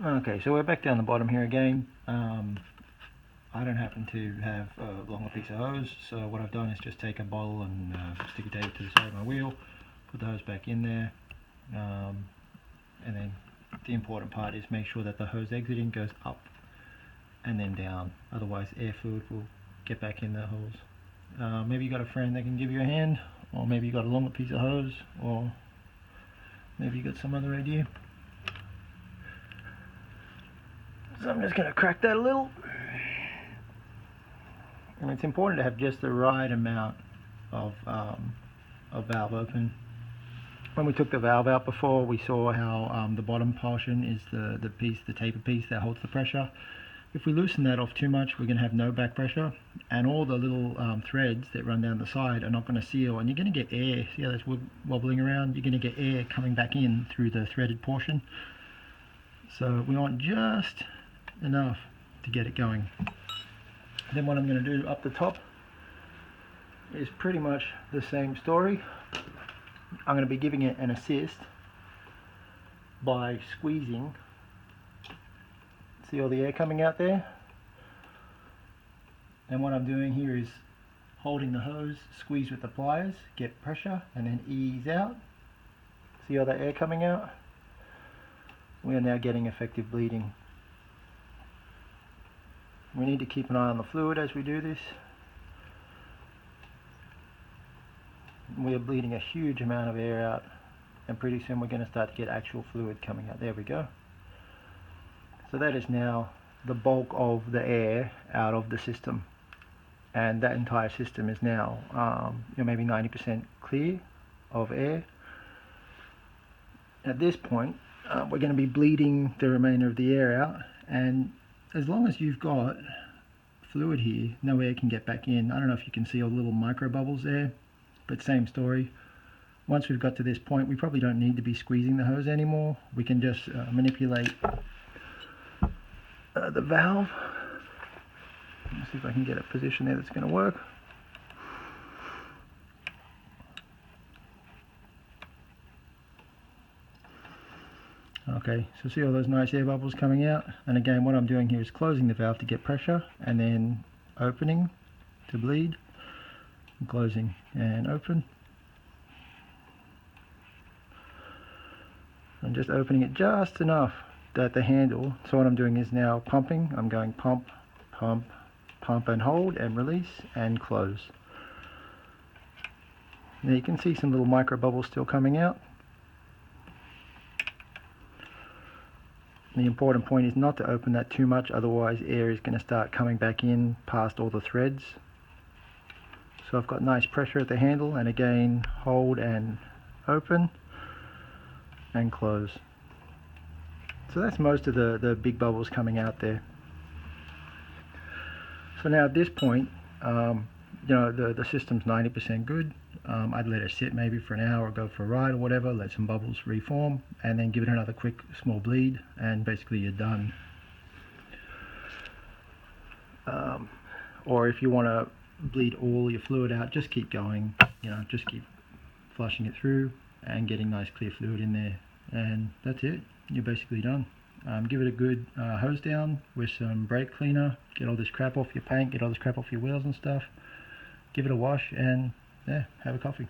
Okay, so we're back down the bottom here again. I don't happen to have a longer piece of hose, so what I've done is just take a bottle and stick a tape to the side of my wheel, put the hose back in there, and then the important part is make sure that the hose exiting goes up and then down, otherwise air fluid will get back in the hose. Maybe you got a friend that can give you a hand, or maybe you got a longer piece of hose, or maybe you got some other idea. So I'm just going to crack that a little. And it's important to have just the right amount of valve open. When we took the valve out before, we saw how the bottom portion is the taper piece that holds the pressure. If we loosen that off too much, we're going to have no back pressure, and all the little threads that run down the side are not going to seal, and you're going to get air. See how that's wobbling around? You're going to get air coming back in through the threaded portion. So we want just enough to get it going. Then what I'm going to do up the top is pretty much the same story. I'm going to be giving it an assist by squeezing. See all the air coming out there? And what I'm doing here is holding the hose, squeeze with the pliers, get pressure, and then ease out. See all that air coming out? We are now getting effective bleeding. We need to keep an eye on the fluid as we do this. We are bleeding a huge amount of air out, and pretty soon we're going to start to get actual fluid coming out. There we go. So that is now the bulk of the air out of the system, and that entire system is now maybe 90% clear of air. At this point, we're going to be bleeding the remainder of the air out, and as long as you've got fluid here, no air can get back in. I don't know if you can see all the little micro bubbles there, but same story. Once we've got to this point, we probably don't need to be squeezing the hose anymore. We can just manipulate the valve. Let's see if I can get a position there that's going to work. Okay, so see all those nice air bubbles coming out, and again what I'm doing here is closing the valve to get pressure, and then opening to bleed, and closing and open, and just opening it just enough that the handle, so what I'm doing is now pumping. I'm going pump, pump, pump and hold and release and close. Now you can see some little micro bubbles still coming out. The important point is not to open that too much, otherwise air is going to start coming back in past all the threads. So I've got nice pressure at the handle, and again hold and open and close. So that's most of the big bubbles coming out there. So now at this point, the system's 90% good. I'd let it sit maybe for an hour, or go for a ride or whatever, let some bubbles reform, and then give it another quick small bleed, and basically you're done. Or if you want to bleed all your fluid out, just keep going, just keep flushing it through and getting nice clear fluid in there, and that's it. You're basically done. Give it a good hose down with some brake cleaner, get all this crap off your paint, get all this crap off your wheels and stuff, give it a wash, and yeah, have a coffee.